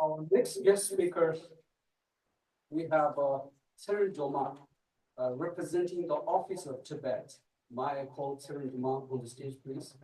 Our next guest speaker, we have Tshering Doma, representing the Office of Tibet. May I call Tshering Doma on the stage, please?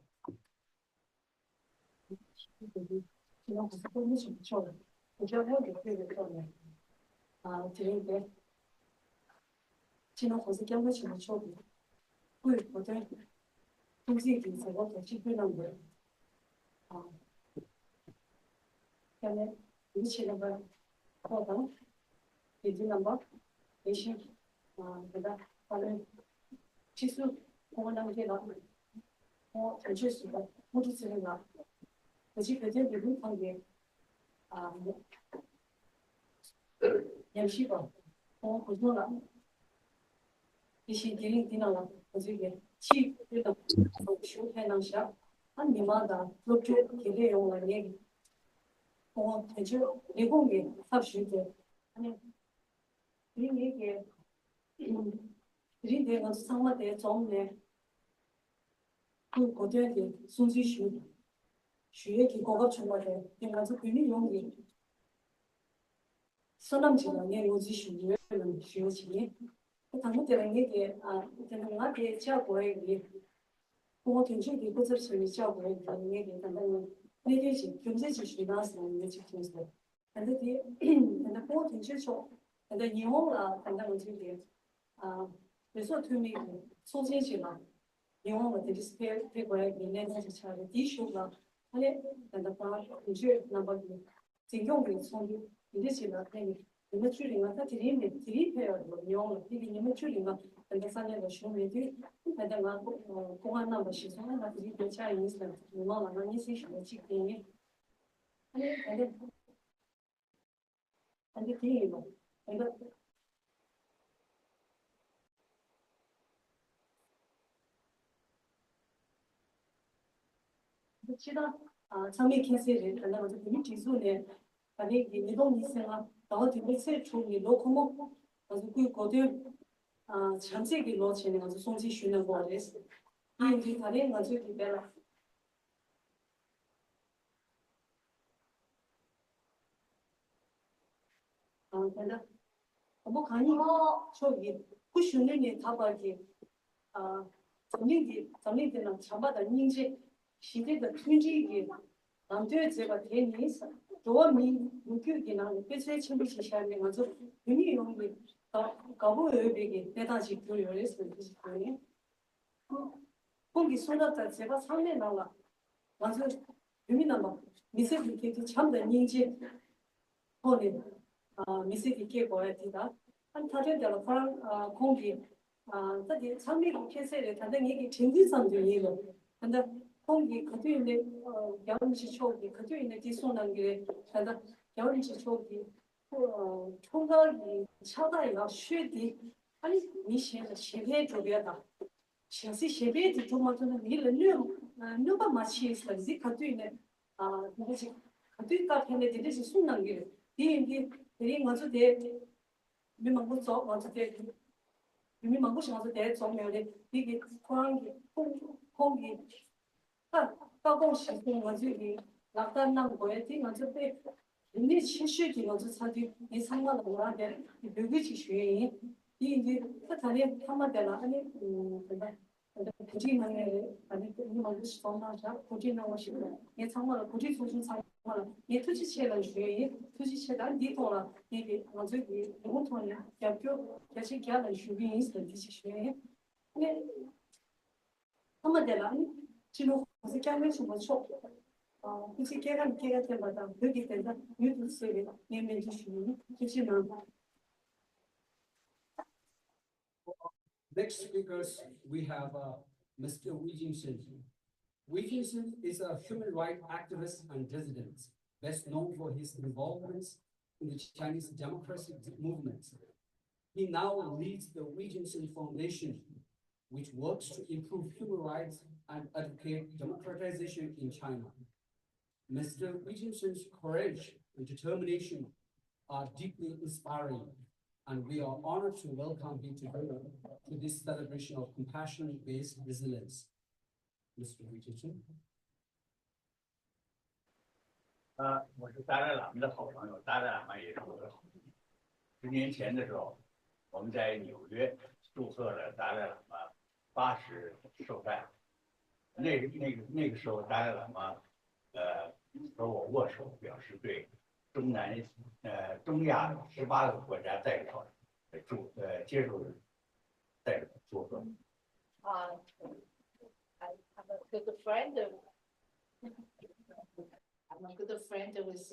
Next speakers, we have Mr. Wei Jingsheng. Wei Jingsheng is a human rights activist and dissident, best known for his involvements in the Chinese democracy movement. He now leads the Wei Jingsheng Foundation, which works to improve human rights and advocate democratization in China. Mr. Wei Jingsheng's courage and determination are deeply inspiring, and we are honored to welcome him today to this celebration of compassion-based resilience. Mr. Wei Jingsheng. 我是达赖喇嘛的好朋友，达赖喇嘛也是我的好朋友。10年前的时候，我们在纽约祝贺了达赖喇嘛80寿诞。那个时候，达赖喇嘛和我握手，表示对东亚18个国家代表接受代表祝贺。I have a good friend. I'm a good friend with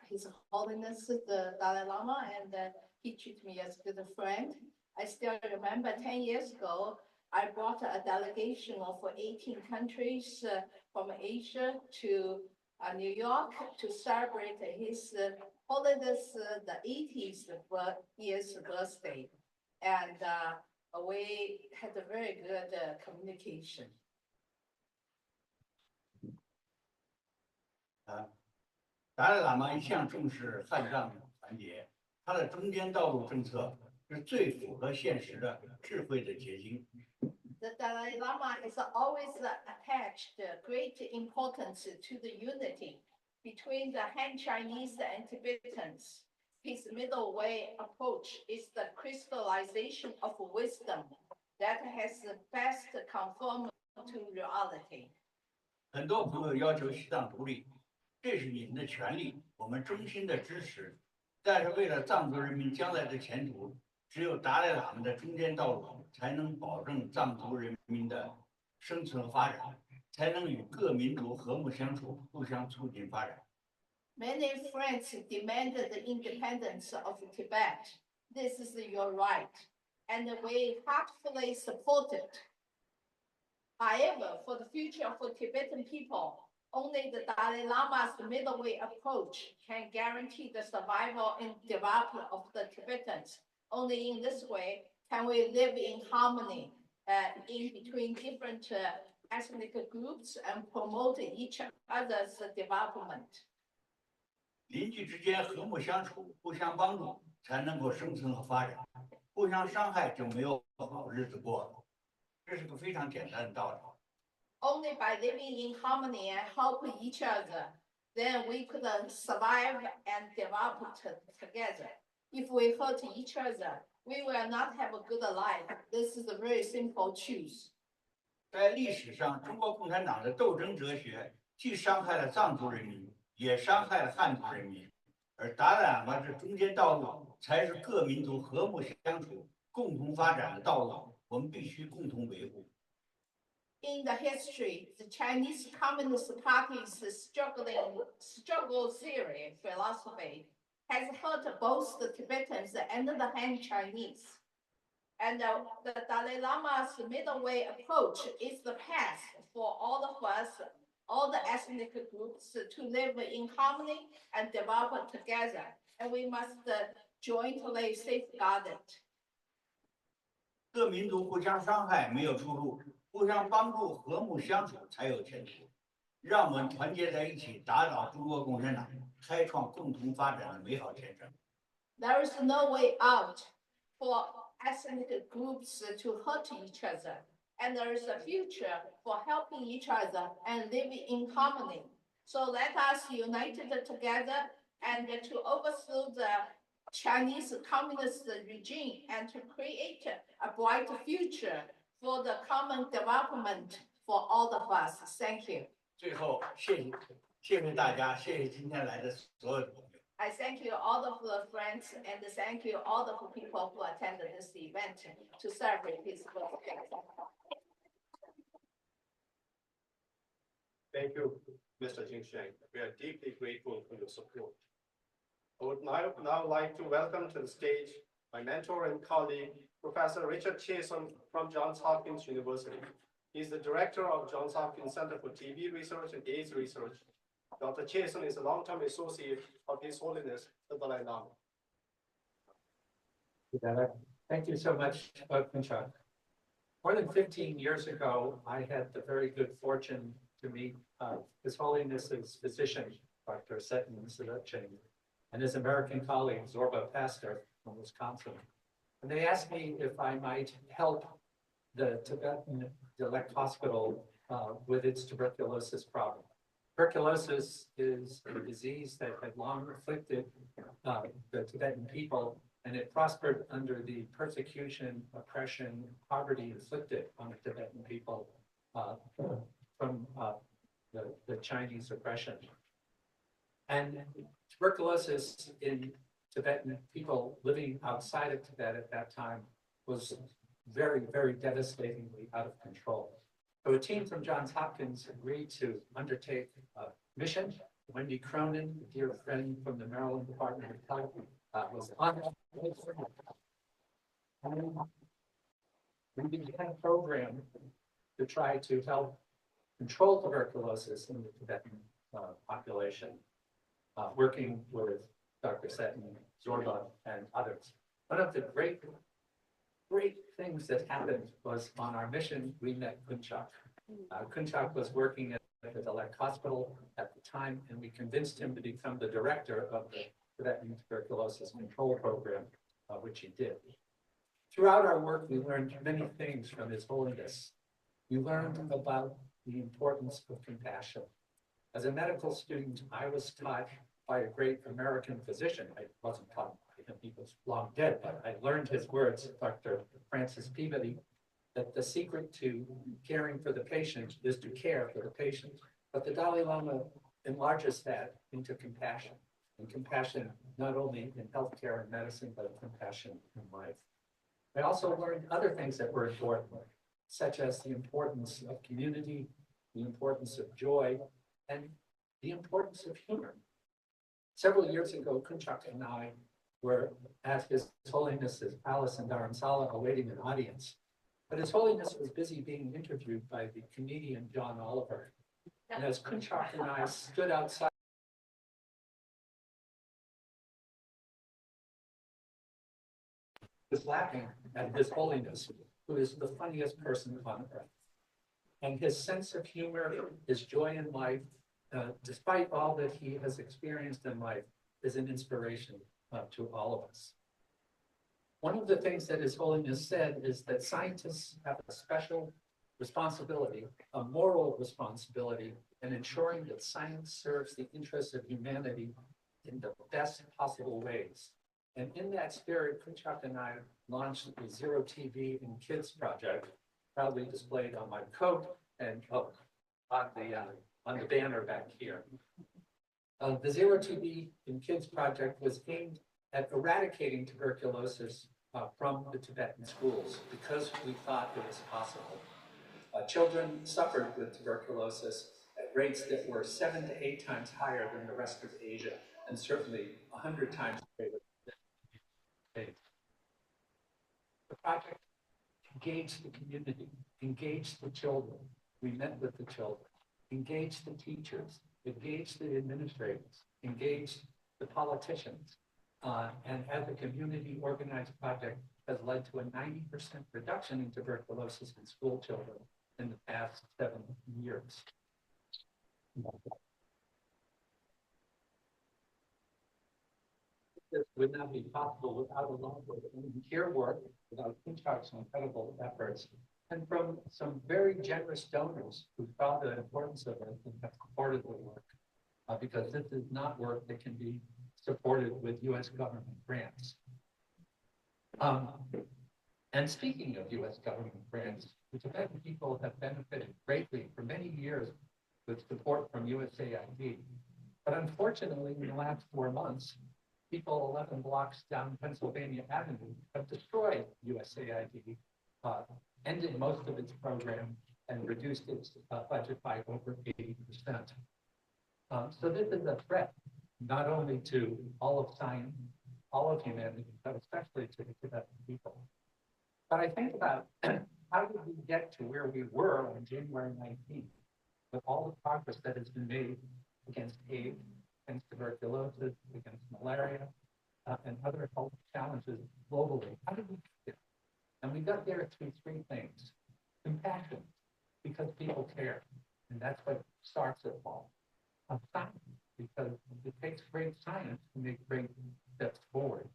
His Holiness the Dalai Lama, and he treated me as a good friend. I still remember 10 years ago, I brought a delegation of 18 countries from Asia to New York to celebrate His Holiness the 80th year's birthday, and we had a very good communication. 达赖喇嘛一向重视汉藏团结，他的中间道路政策是最符合现实的智慧的结晶。The Dalai Lama is always attached great importance to the unity between the Han Chinese and Tibetans. His middle way approach is the crystallization of wisdom that has best conformed to reality. 很多朋友要求西藏独立，这是你们的权利，我们衷心的支持。但是为了藏族人民将来的前途，只有达赖喇嘛的中间道路，才能保证藏族人民的生存和发展，才能与各民族和睦相处，互相促进发展。Many friends demanded the independence of Tibet. This is your right, and we heartfully support it. However, for the future of Tibetan people, only the Dalai Lama's middle way approach can guarantee the survival and development of the Tibetans. Only in this way can we live in harmony in between different ethnic groups and promote each other's development. 邻居之间和睦相处，互相帮助，才能够生存和发展。互相伤害就没有好日子过了。这是个非常简单的道理。Only by living in harmony and helping each other, then we could survive and develop together. If we hurt each other, we will not have a good life. This is a very simple truth. 在历史上，中国共产党的斗争哲学既伤害了藏族人民，也伤害了汉族人民，而达赖喇嘛这中间道路才是各民族和睦相处、共同发展的道路，我们必须共同维护。In the history, the Chinese Communist Party's struggle theory philosophy has hurt both the Tibetans and the Han Chinese. And the Dalai Lama's middle way approach is the path for all of us, all the ethnic groups, to live in harmony and develop together. And we must jointly safeguard it. 各民族互相伤害没有出路，互相帮助、和睦相处才有前途。让我们团结在一起，打倒中国共产党，开创共同发展的美好前程。There is no way out for ethnic groups to hurt each other, and there is a future for helping each other and living in harmony. So let us unite together and to overthrow the Chinese Communist regime and to create a bright future for the common development for all of us. Thank you. 最后，谢谢大家，谢谢今天来的所有的朋友。I thank you all of the friends and thank you all of the people who attended this event to celebrate his birthday. Thank you, Mr. Jingsheng. We are deeply grateful for your support. I would now like to welcome to the stage my mentor and colleague, Professor Richard Chaisson from Johns Hopkins University. He is the director of Johns Hopkins Center for TB Research and AIDS Research. Dr. Chaisson is a long-term associate of His Holiness, the Dalai Lama. Thank you so much, Hopkins. More than 15 years ago, I had the very good fortune to meet His Holiness's physician, Dr. Tshering, and his American colleague, Zorba Pastor from Wisconsin. And they asked me if I might help the Tibetan Select Hospital with its tuberculosis problem. Tuberculosis is a disease that had long afflicted the Tibetan people, and it prospered under the persecution, oppression, poverty inflicted on the Tibetan people from the Chinese oppression. And tuberculosis in Tibetan people living outside of Tibet at that time was very, very devastatingly out of control. So a team from Johns Hopkins agreed to undertake a mission. Wendy Cronin, a dear friend from the Maryland Department of Health, was on it. We began a program to try to help control tuberculosis in the Tibetan population, working with Dr. Seton, Zorba, and others. One of the great things that happened was on our mission, we met Kunchak. Kunchak was working at the Dalai Hospital at the time, and we convinced him to become the director of the Tibetan Tuberculosis Control Program, which he did. Throughout our work, we learned many things from His Holiness. We learned about the importance of compassion. As a medical student, I was taught by a great American physician. I wasn't taught by him, he was long dead, but I learned his words, Dr. Francis Peabody, that the secret to caring for the patient is to care for the patient. But the Dalai Lama enlarges that into compassion, and compassion not only in healthcare and medicine, but compassion in life. I also learned other things that were important, such as the importance of community, the importance of joy, and the importance of humor. Several years ago, Kunchak and I were at His Holiness's palace in Dharamsala awaiting an audience. But His Holiness was busy being interviewed by the comedian John Oliver. And as Kunchak and I stood outside, was laughing at His Holiness, who is the funniest person on earth. And his sense of humor, his joy in life, despite all that he has experienced in life, is an inspiration to all of us. One of the things that His Holiness said is that scientists have a special responsibility, a moral responsibility, in ensuring that science serves the interests of humanity in the best possible ways. And in that spirit, Kunchak and I launched the Zero TV in Kids project, proudly displayed on my coat and on the banner back here. The Zero TB in Kids project was aimed at eradicating tuberculosis from the Tibetan schools because we thought it was possible. Children suffered with tuberculosis at rates that were 7 to 8 times higher than the rest of Asia, and certainly 100 times greater than the States. The project engaged the community, engaged the children. We met with the children, engaged the teachers, engaged the administrators, engaged the politicians. And as a community organized project has led to a 90% reduction in tuberculosis in school children in the past 7 years. This would not be possible without a lot of volunteer work, without Kunchak's incredible efforts, and from some very generous donors who saw the importance of it and have supported the work, because this is not work that can be supported with U.S. government grants. And speaking of U.S. government grants, the Tibetan people have benefited greatly for many years with support from USAID. But unfortunately, in the last 4 months, people 11 blocks down Pennsylvania Avenue have destroyed USAID, ended most of its program, and reduced its budget by over 80%. So this is a threat, not only to all of science, all of humanity, but especially to the Tibetan people. But I think about how did we get to where we were on January 19th with all the progress that has been made against AIDS, against tuberculosis, against malaria, and other health challenges globally. How did we get there? And we got there through 3 things. Compassion, because people care, and that's what starts it all. Science, because it takes great science to make great steps forward.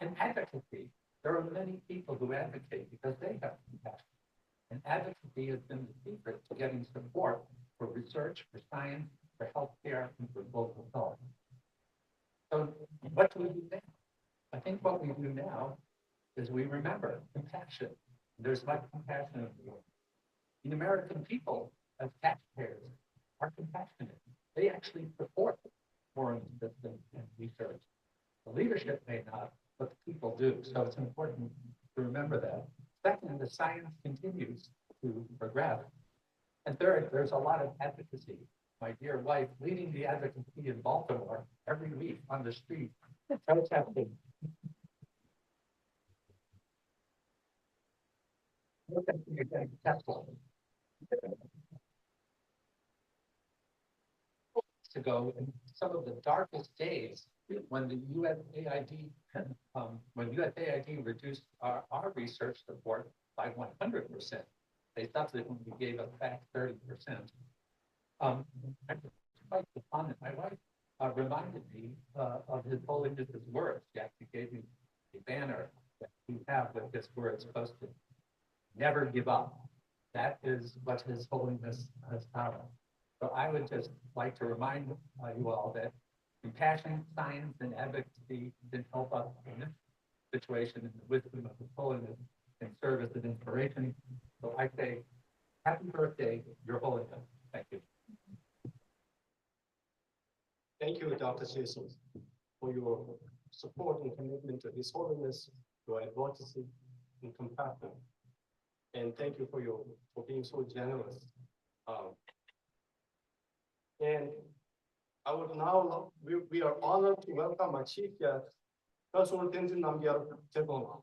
And advocacy, there are many people who advocate because they have compassion. And advocacy has been the secret to getting support for research, for science, for What do we do now? I think what we do now is we remember compassion. There's much compassion in the world. The American people, as taxpayers, are compassionate. They actually support foreign assistance and research. The leadership may not, but the people do. So it's important to remember that. Second, the science continues to progress. And third, there's a lot of advocacy. My dear wife leading the advocacy in Baltimore every week on the street, protesting. Protesting against Tesla. Ago, in some of the darkest days, when the USAID, reduced our research support by 100%, they subsequently gave us back 30%. I'm quite despondent. My wife reminded me of His Holiness's words. She actually gave me a banner that we have with his words posted. Never give up. That is what His Holiness has taught us. So I would just like to remind you all that compassion, science, and advocacy can help us in this situation, and the wisdom of His Holiness can serve as an inspiration. So I say, happy birthday, Your Holiness. Thank you. Thank you, Dr. Chaisson, for your support and commitment to His Holiness, your advocacy and compassion. And thank you for being so generous. And I would now, we are honored to welcome our chief guest, Kasur Tenzin Namgyal Tethong.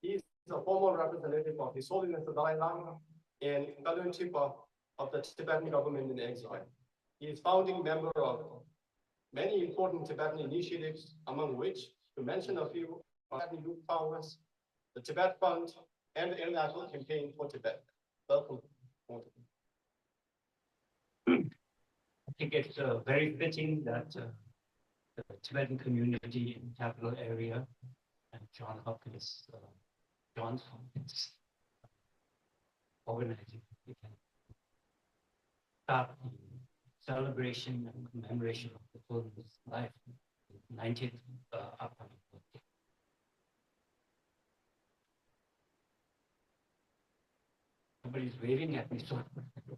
He is a former representative of His Holiness the Dalai Lama and Kalon Tripa of the Tibetan government in exile. He is founding member of many important Tibetan initiatives, among which, to mention a few, Tibetan Youth Congress, the Tibet Fund, and the International Campaign for Tibet. Welcome. I think it's very fitting that the Tibetan community in the capital area and Johns Hopkins organizing we can start the celebration and commemoration of the Holiness life, 90th upcoming birthday. Somebody's waving at me, so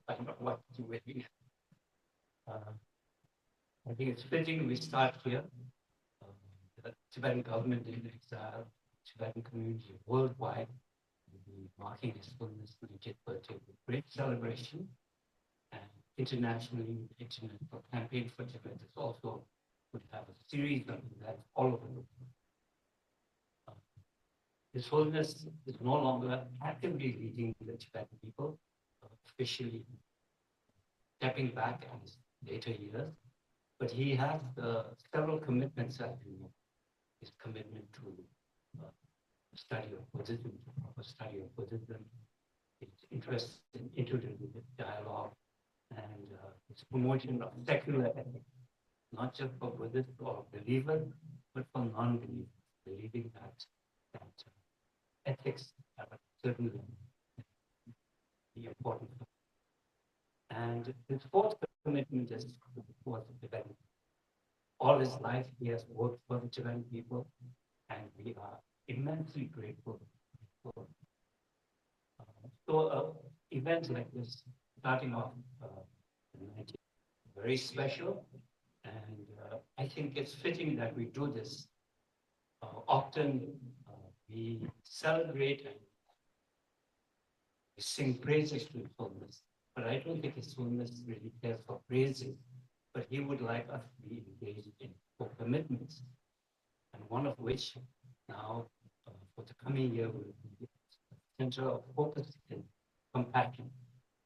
I don't know what to waving at. I think it's fitting we start here. The Tibetan government in exile, Tibetan community worldwide, will be marking His Holiness 90th birthday with great celebration. And internationally, the International Campaign for Tibet is also would have a series of events all over the world. His Holiness is no longer actively leading the Tibetan people, officially stepping back in his later years, but he has several commitments that he made. His commitment to study of Buddhism, proper study of Buddhism, his interest in interreligious dialogue, and his promotion of secular ethics, not just for Buddhists or believers, but for non-believers, believing that ethics have a certain be important. And his fourth commitment is towards the Tibetan. All his life, he has worked for the Tibetan people, and we are immensely grateful for. Events like this, starting off in 19, very special, and I think it's fitting that we do this. Often we celebrate and we sing praises to His Holiness. But I don't think His Holiness really cares for praising, but he would like us to be engaged in commitments, and one of which now for the coming year will be the center of focus in compassion.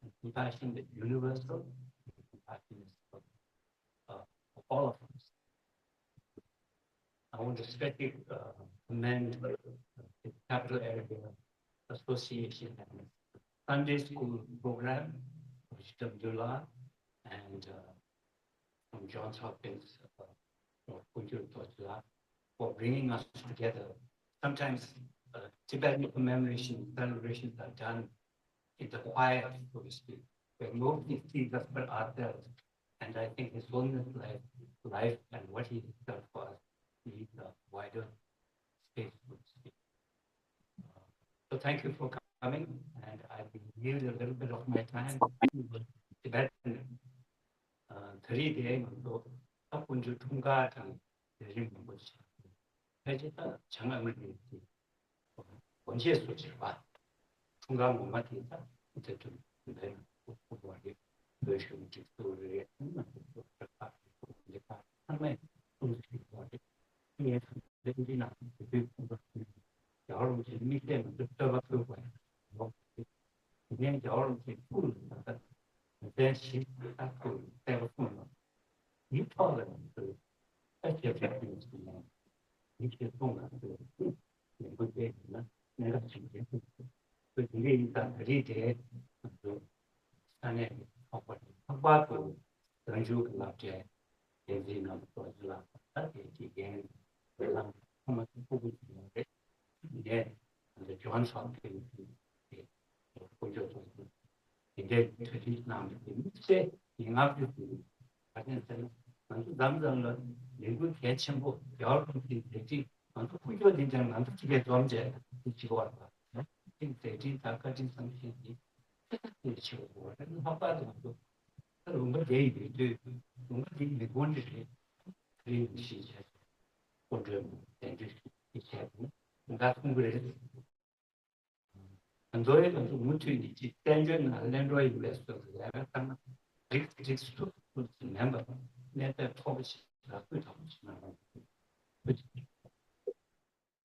And compassion is universal, compassion is for all of us. I want to especially commend the Capital Area Association and Sunday School program, Richard Chaisson, and from Johns Hopkins, for bringing us together. Sometimes Tibetan commemoration celebrations are done in the quiet, so to speak, where nobody sees us but ourselves. And I think His Holiness life and what He has done for us, He wider space. So thank you for coming, and I will yield a little bit of my time to Tibetan 3대 학군주 통과 등 내린 것이 해제다 장학을 위해 원시의 소질과 통과 못 맡긴다 어쨌든 내는 공부하게 열심히 직도를 상당히 공부하게 이게 내리나 여러 재미 때문에 듣다가 그거야 그냥 여러 개 풀을 대신 딱그 때문에 이 터는 그 해제되는 거는 이게 동안 그 내가 내가 지금 그 이게 일단 리드에 그 안에 학과도 연주 그렇게 예지나 또라 이게 그런 한번 보고 있는데 이게 이제 교환 상태의 보여줘 이제 특히 남들 밑에 인합이 가능성은 남자는 내부 개체고 여러 분들이 되지 않고 꾸준히 되는 남들에게 존재 지고 왔다. 대진 다까지 상식이 지고 왔다는 합바도 뭔가 대입이 뭔가 대입이 원리를 그리는 시제或者대지 이제 뭔가 공부를很多人都没去理解，单纯的连着有来说是他们这书不是明白，连在抄不起，会抄不起嘛。